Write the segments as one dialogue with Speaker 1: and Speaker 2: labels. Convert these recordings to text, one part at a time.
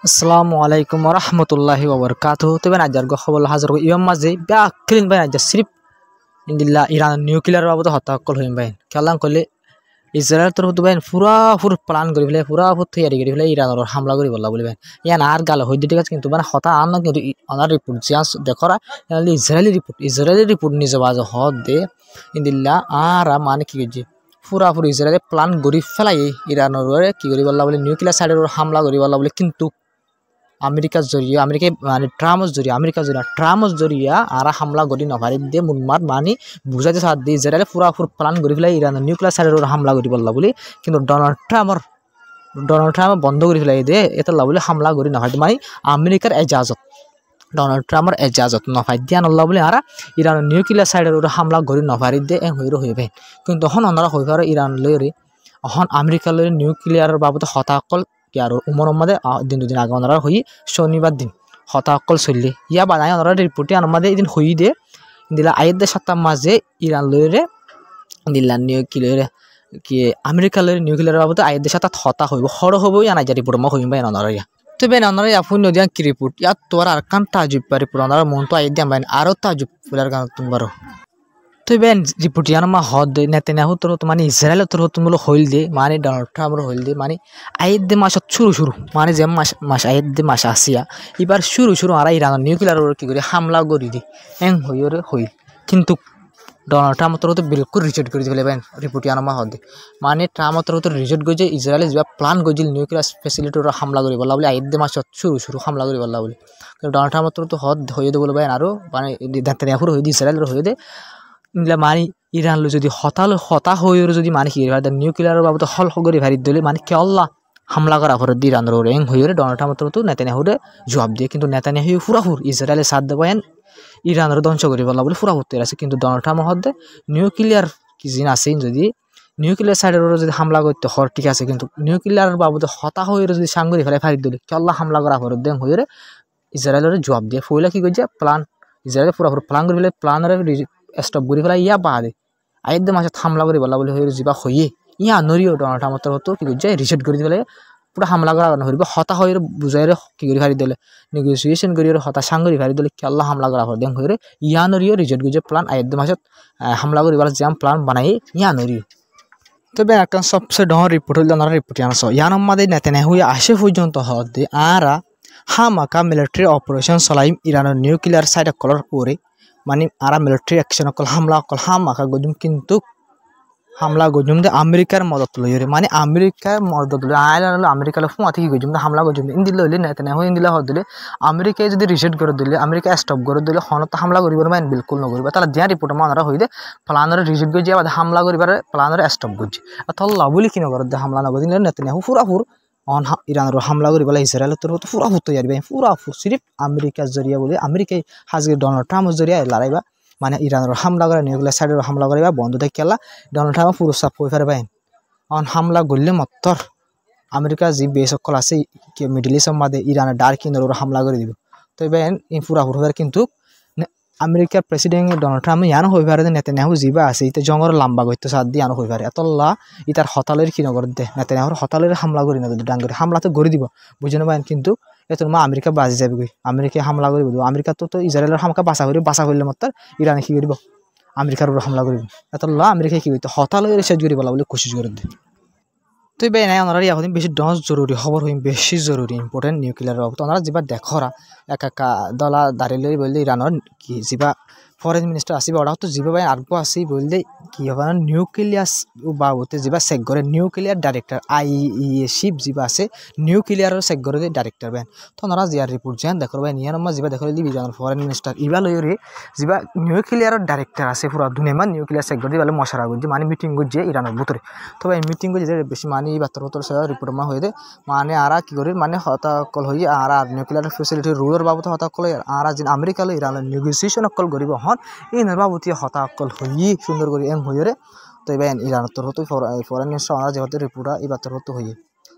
Speaker 1: আসসালামু আলাইকুম ওরহমতুল্লাহি ওবরকাতুহু তবে নাজার খবর হাজার ইয়ম মাঝে বা ক্লিন ভাই নাজার সিরিপ ইন্দিল্লা ইরান নিউক্লিয়ার বাবদ হত্যা কল হইম ভাই খেলাম করলে ইসরায়েল তোর হতো ভাই পুরা প্ল্যান করি ফেলে পুরা তৈরি করি ফেলে ইরানের হামলা করি বললা বলি ভাই ইয়ান আর গাল হইতে ঠিক আছে কিন্তু মানে হতা আন কিন্তু honour report Zia's দেখরা Israeli report নিজে বাজ হদ দে ইন্দিল্লা আর মানে কি গেছে পুরা ইসরায়েলে প্ল্যান করি ফেলাই ইরানের কি করি বললা বলি নিউক্লিয়ার সাইডের হামলা করি বললা বলি কিন্তু আমেরিকার জরিয়া মানে ট্রাম্পর জরিয়া আর হামলা করি নভারি দিয়ে মুনমার মানি বুঝাতে সাথ দিয়ে ইসরায়েলে পুরা প্ল্যান করি ফেলাই ইরানের নিউক্লিয়ার সাইডের হামলা করি বললা বলি কিন্তু ডোনাল্ড ট্রাম্প বন্ধ করে ফেলাই দিয়ে এটা বলে হামলা করি নভাই মানে আমেরিকার এজাজত ডোনাল্ড ট্রাম্পর এজাজত নফাই দিয়া নল্লা বলে আর ইরানের নিউক্লিয়ার সাইডের হামলা করি নভারি দিয়ে হইবে কিন্তু তখন ওনারা হয়ে পারে ইরান লইরে এখন আমেরিকা লইরে নিউক্লিয়ার বাবদ হতাকল আর উমর আমাদের দুদিন আগে ওনারা হই শনিবার দিন হতাকল চললে ইয়া বানাই ওনারা রিপোর্টে আমাদের এদিন হই দিয়ে দিলা আয়ের সপ্তাহ মাঝে ইরান লইরে দিল্লা নিউক্লিয়ার কি আমেরিকা লইরে নিউক্লিয়ার বাবদ আয়ের সাথে হতা হইব হর হবই আনাই যা রিপোর্ট মই হইম ওনারা ইয়া তো বেন ওনারা আপনি নদিয়া কি রিপোর্ট ইয়াত তোর আর কান তাজুব পারি পুরো ওনারা মন তো আইডিয়া বাইন আরো তাজুব ফুলার গান তোমারও তো বেন রিপোর্ট ইয়ান মা হদ নেতানিয়াহু তোর তো মানে ইসরায়েল তোর তুমলো হইল দে মানে ডোনাল্ড ট্রাম্পর হইল দে মানে আইদ দে মাস শুরু মানে যে মাস আইদ দে মাস আসিয়া এবার শুরু আর ইরানের নিউক্লিয়ার কি করে হামলা করি দি এং হইরে হইল কিন্তু ডোনাল্ড ট্রাম্প তোর তো বিলকুল রিজেক্ট করে দিলে বেন রিপোর্ট ইয়ান মা হদ মানে ট্রাম্প তোর তো রিজেক্ট করে যে ইসরায়েল যা প্ল্যান গজিল নিউক্লিয়ার ফেসিলিটির হামলা করি বলা বলে আইদ দে মাস শুরু হামলা করি বলা বলে কিন্তু ডোনাল্ড ট্রাম্প তোর তো হদ হয়ে দে বলে বেন আরো মানে নেতানিয়াহুর হয়ে দি ইসরায়েলের হয়ে দে মানে ইরান যদি হতা হয়ে যদি মানে কি নিউক্লিয়ার বাবদ হল হগরি ভারি দিলে মানে কেল্লা হামলা করা ফর দি ইরানের এং হয়ে ডোনাল্ড ট্রাম্প তো নেতানিয়াহুরে জবাব দিয়ে কিন্তু নেতানিয়াহু ফুরাফুর ইসরায়েলের সাথ দেবেন ইরানের ধ্বংস করি বলা বলে ফুরাফুর তৈরি আছে কিন্তু ডোনাল্ড ট্রাম্প হদে নিউক্লিয়ার কি জিন আছে যদি নিউক্লিয়ার সাইডের যদি হামলা করতে হর ঠিক আছে কিন্তু নিউক্লিয়ার বাবদ হতা হয়ে যদি সাংগরি ফেলে ফারি দিলে কেল্লা হামলা করা ফর দেং হয়ে ইসরায়েলের জবাব দিয়ে ফইলা কি করছে প্ল্যান ইসরায়েল পুরাপুরি প্ল্যান করে ফেলে প্ল্যানের স্টপ করে ফেলা ইয়া বাদে আইদে মাসে হামলা করে বলা বলে হয়ে যা হইয়ে ইয়া নরিও ডোনাল্ড ট্রাম্প হতো কি করছে রিসেট করে দিলে পুরো হামলা করা হইব হতা হয়ে বুঝাই কি করে ফারি দিলে নেগোসিয়েশন করি হতা সাংগরি ফারি দিলে কেল্লা হামলা করা হর দেন হয়ে ইয়া নরিও রিজেক্ট করছে প্ল্যান আইদে মাসে হামলা করে বলা জ্যাম প্ল্যান বানাই ইয়া নরিও তবে একটা সবচেয়ে ডর রিপোর্ট হইল ওনারা রিপোর্ট আনছ ইয়ান আমাদের নেতানিয়াহু আসে পর্যন্ত হতে আরা হামাকা মিলিটারি অপারেশন চলাইম ইরানের নিউক্লিয়ার সাইড কলার করে মানে আরা মিলিটারি অ্যাকশন হামলা হামাকা গজুম কিন্তু হামলা গজুম দে আমেরিকার মদত লইরে মানে আমেরিকার মদত লই আইলান আমেরিকার ফুয়াতে কি গজুম দে হামলা গজুম ইন দিলে হইলে নেতানিয়াহু ইন দিলে হদ দিলে আমেরিকায় যদি রিজেক্ট করে দিলে আমেরিকা স্টপ করে দিলে হনত হামলা করিব না বিলকুল নকরিব তাহলে দিয়া রিপোর্ট মানারা হইদে প্ল্যানের রিজেক্ট করে যাবা হামলা করিবার প্ল্যানের স্টপ করছে অথবা বলি কি নকর দে হামলা নকর দিলে নেতানিয়াহু পুরাপুর অন ইরানের হামলা করি বলে ইসরায়েল তোর তো পুরাপুর তৈরি পুরাপুর সিরিফ আমেরিকার জরিয়া বলে আমেরিকায় হাজকে ডোনাল্ড ট্রাম্পের জরিয়া লড়াইবা মানে ইরানের হামলা করে নিউক্লিয়ার সাইডের হামলা করিবা বন্ধ থাকিলা ডোনাল্ড ট্রাম্প পুরো সাপ হয়ে পারবেন অন হামলা করলে মত্তর আমেরিকার যে বেশ সকল আছে মিডল ইস্টের মধ্যে ইরানের ডার্ক ইন্দোর হামলা করে দিব তো এবার পুরাপুর হবার কিন্তু আমেরিকার প্রেসিডেন্ট ডোনাল্ড ট্রাম্প ইয়ানো হয়ে পারে নেতানিয়াহু যা আছে ইতে জঙ্গর লম্বা করতে সাত দিয়ে আনো হয়ে পারে এতল্লা ইতার হতালের কি নগর দে নেতানিয়াহুর হতালের হামলা করি না ডাঙ্গরি হামলা তো গড়ি দিব বুঝে নেবেন কিন্তু এত মা আমেরিকা বাজি যাবে গই আমেরিকা হামলা করে দিব আমেরিকা তো ইসরায়েলের হামকা বাসা করলে মত ইরানে কি করিব আমেরিকার উপর হামলা করিব এতল্লা আমেরিকা কি করতে হতালের শেষ করি বলা বলে কোশিশ করে দে তো এই নাই ওনারা এখন বেশি ডজ জরুরি খবর হইম বেশি জরুরি ইম্পর্টেন্ট নিউক্লিয়ার বাবদ ওনারা যা দেখরা একা দলা দাঁড়িয়ে বললে ইরানের কি যা ফরেন মিনিস্টার আসবে ওরা তো যা ভাই আরগো আসি বললে কি হবে নিউক্লিয়াস বাবদে যা চেক করে নিউক্লিয়ার ডাইরেক্টর আইইএসিপ যা আছে নিউক্লিয়ারের চেক করে ডাইরেক্টর বেন তো ওনারা জিয়ার রিপোর্ট যেন দেখো ভাই নিয়ার যা দেখো দিবি ফরেন মিনিস্টার ইবা লইরে যা নিউক্লিয়ারের ডাইরেক্টর আছে পুরো দুনিয়া নিউক্লিয়ার চেক করে দিবে মশারা করছে মানে মিটিং করছে ইরানের ভিতরে তো ভাই মিটিং করছে বেশি মানে বার্তার রিপোর্ট মা হয়ে দে মানে আর কি করি মানে হতাকল হয়ে আর নিউক্লিয়ার ফেসিলিটি রুলের বাবদ হতাকল আর যে আমেরিকা লো ইরানের নেগোসিয়েশন অকল করিব হন এই বাবদীয় হতাকল হয়ে সুন্দর করে এম হয়ে তো এবার ইরানের তোর হতো ফরেন মিনিস্টার ওনারা যেহেতু রিপোর্ট এই বার্তার হতো হয়ে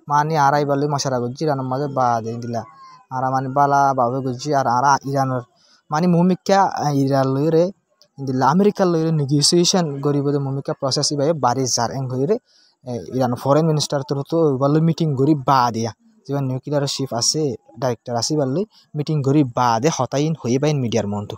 Speaker 1: মানে আর এবার মশারা করছি ইরানের মাঝে বা দিয়ে দিলা আর মানে বালা বাবে করছি আর ইরানের মানে ভূমিকা ইরান লইরে দিলা আমেরিকার লইরে নেগোসিয়েশন করিব ভূমিকা প্রসেস ইভাবে বাড়ি যার এং হয়ে ইরান ফরেন মিনিস্টার তোর তো এবার মিটিং করি বা দিয়া তেবেন নিউক্লিয়ার শিপ আছে ডাইরেক্টর আসি বাল্লি মিটিং করি বাদে হতাইন হয়ে বাইন মিডিয়ার মন্টু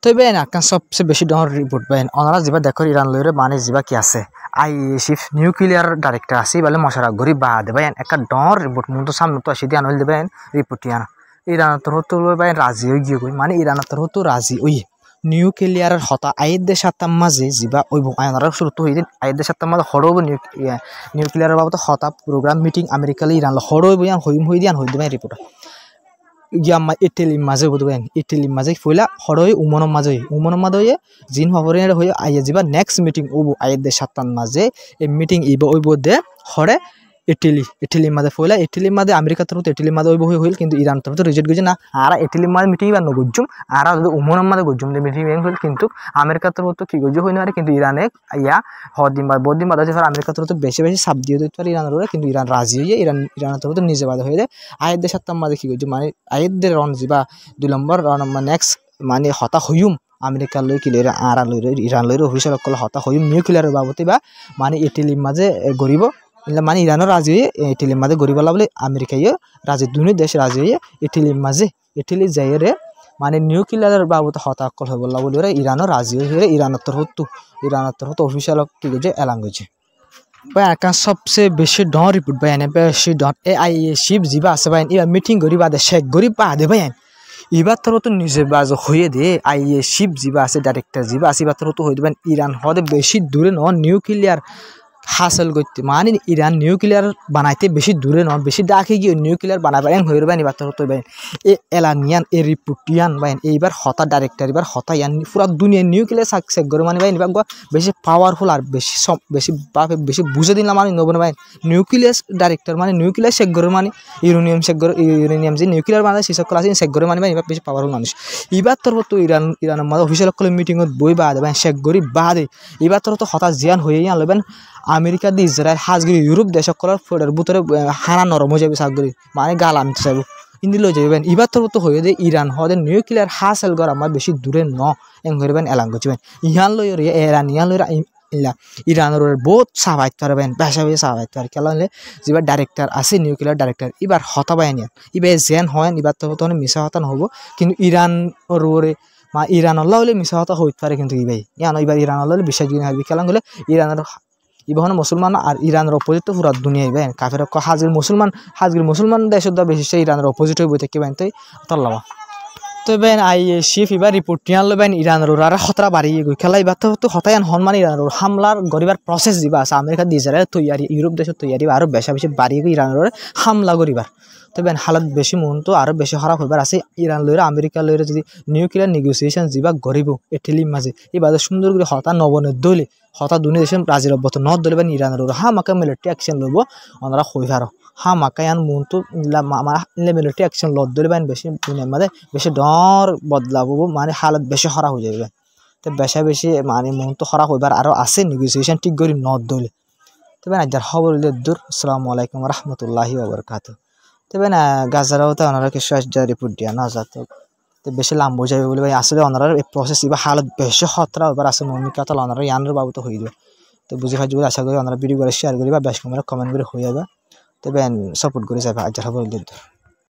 Speaker 1: তবে আকান সবচেয়ে বেশি ডর রিপোর্ট বাইন অনারা যা দেখো ইরান লইরে মানে যা কি আছে আইএসিফ নিউক্লিয়ার ডাইরেক্টর আসি বলে মশারা গরি বাদে বাইন একটা ডর রিপোর্ট মন তো সামনে তো আসি দিয়ে আনল দেবেন রিপোর্ট ইয়ানা ইরান তোর তো বাইন রাজি হয়ে গিয়ে মানে ইরান তোর তো রাজি ওই নিউক্লিয়ারের হতা আইদের সাতটার মাঝে যা ওই আয়নার শুরু তো হয়ে দিন আইদের সাতটার মাঝে হরব নিউক্লিয়ারের বাবদ হতা প্রোগ্রাম মিটিং আমেরিকালে ইরান হরব ইয়ান হইম হই দিয়ান হই দেবেন রিপোর্ট ইয়াম্মা ইটালির মাঝে বুঝবেন ইটালির মাঝে ফইলা হরই উমনের মাঝে জিন হবরের হয়ে আইয়া যাবা নেক্সট মিটিং ওবো আইদের সাতটার মাঝে এই মিটিং ইব ওইব দে হরে ইটালির মাঝে ফইলা ইটালির মাঝে আমেরিকা তরফ ইটালির মাঝে ওইব হইল কিন্তু ইরান তরফ রিজেক্ট গেছে না আর ইটালির মাঝে মিটিং বা নগুজুম আর উমনের মাঝে গুজুম মিটিং হইল কিন্তু আমেরিকা তরফ তো কি গজ হই না কিন্তু ইরানে ইয়া হদিন বা বদিন বাদ আমেরিকা তরফ বেশি বেশি সাপ দিয়ে দিতে পারে ইরানের কিন্তু ইরান রাজি হয়ে ইরানের তরফ নিজে বাদ হয়ে যায় আয়েদের সাতটার মাঝে কি গজ মানে আয়েদের রন যা 2 নম্বর নেক্সট মানে হতা হইম আমেরিকা লই কি লইরা আর লইরা ইরান লইরা অফিসিয়াল কল হতা হইম নিউক্লিয়ার বাবতে বা মানে ইটালির মাঝে গরিব মানে ইরানের রাজি হয়ে ইটালির মাঝে গরিব বলে আমেরিকায় রাজি দুই দেশ রাজি হয়ে ইটালি যাইরে মানে নিউক্লিয়ারের বাবদ হতা কল হয়ে বললা বলে ইরানও রাজি হয়ে ইরানের তরফ অফিসিয়াল কি গেছে এলান গেছে ভাই একটা সবচেয়ে বেশি ডর রিপোর্ট ভাই এনে বেশি ডর শিপ যা আছে ভাই এবার মিটিং করি বাদে শেখ করি বাদে ভাই এবার তোর তো নিজে বাজ হয়ে দে শিপ যা আছে ডাইরেক্টর যা আছে এবার তোর তো হয়ে দেবেন ইরান হতে বেশি দূরে ন নিউক্লিয়ার হাসল করতে মানে ইরান নিউক্লিয়ার বানাইতে বেশি দূরে ন বেশি ডাকে গিয়ে নিউক্লিয়ার বানাবেন হয়ে রবেন এবার তোর তো ভাই এ এলানিয়ান এ রিপোর্টিয়ান ভাই এইবার হতা ডাইরেক্টর এবার হতা ইয়ান পুরা দুনিয়া নিউক্লিয়ার সাকসেস করে মানে ভাই এবার বেশি পাওয়ারফুল আর বেশি বুঝে দিলাম মানে নবন ভাই নিউক্লিয়ার ডাইরেক্টর মানে নিউক্লিয়ার শেখ করে মানে ইউরেনিয়াম যে নিউক্লিয়ার বানায় সেসব ক্লাস শেখ করে মানে ভাই এবার বেশি পাওয়ারফুল মানুষ এবার তোর তো ইরানের মধ্যে অফিসিয়াল মিটিংত বই বাদে ভাই শেখ করি বাদে এবার তোর তো হতা জিয়ান হয়ে আনলেবেন আমেরিকা দি ইসরায়েল হাজগিরি ইউরোপ দেশ সকলের ফোটের ভিতরে হানা নরম হয়ে যাবে সাগরি মানে গাল আমি চাইব ইন্দি লই যাবেন এবার তোর তো হয়ে যায় ইরান হদের নিউক্লিয়ার হাসেল করা আমার বেশি দূরে ন এং হইবেন এলান করছিবেন ইহান লই এরান ইহান লই ইরানের বহুত সাহায্য পারবেন বেশা বেশি সাহায্য পারে কেন হলে যেবার ডাইরেক্টর আছে নিউক্লিয়ার ডাইরেক্টর এবার হতাবাই নিয়ে এবার জেন হয় এবার তো তখন মিশা হতা নহব কিন্তু ইরানের ওরে মা ইরান আল্লাহ হলে মিশা হতা হইতে পারে কিন্তু ইবাই ইয়ান এবার ইরান আল্লাহ হলে বিশ্বাস দিন হারবি কেন হলে ইরানের ইবহন মুসলমান আর ইরানের অপোজিট তো পুরা দুনিয়া ইবেন কাফের হাজগির মুসলমান দেশের দ্বারা বেশি ইরানের অপোজিট হইব থেকে বেন তাই তল্লাবা তো বেন শিফ এবার রিপোর্ট নিয়ে আনলো বেন ইরানের আর খতরা বাড়িয়ে গই খেলা এবার তো হতায়ান হনমান ইরানের হামলার গরিবার প্রসেস যা আছে আমেরিকা দিয়ে ইসরায়েল তৈয়ারি ইউরোপ দেশের তৈয়ারি আরও বেশি বাড়িয়ে গই ইরানের হামলা করিবার তো বেন হালত বেশি মন তো আরও বেশি খারাপ হইবার আছে ইরান লইরে আমেরিকা লইরে যদি নিউক্লিয়ার নেগোসিয়েশন যা গরিব ইটালির মাঝে এবার সুন্দর করে হতা নবনের দলে হতা দুনিয়া দেশে রাজির অব্যত ন দলে বেন ইরানের মাকে মিলিটারি অ্যাকশন লব ওনারা হই পারো মাকায়ান মন তো মিলিটারি অ্যাকশন লত দলে বেন বেশি দুনিয়ার মাঝে বেশি ডর বদলাব মানে হালত বেশি খারাপ হয়ে যাবে তো বেশি মানে মন তো খারাপ হইবার আরও আছে নেগোসিয়েশন ঠিক করে ন দলে তবে আজ খবর দূর আসসালামু আলাইকুম রহমতুল্লাহি ওবরকাত তবে না গাজারাও তো ওনারা কিছু রিপোর্ট দিয়া না যাতো তো বেশি লাম্ব যাবে বলে ভাই আসলে ওনারা এই প্রসেস এবার হালত বেশি খতরা এবার আছে মমিকা তো ওনারা ইয়ানের বাবু তো হয়ে যাবে তো বুঝে খাই বলে আশা করি ওনারা ভিডিও করে শেয়ার করি বা বেশ কমেন্ট করে হয়ে যাবে তবে সাপোর্ট করে যাবে আজ খবর দূর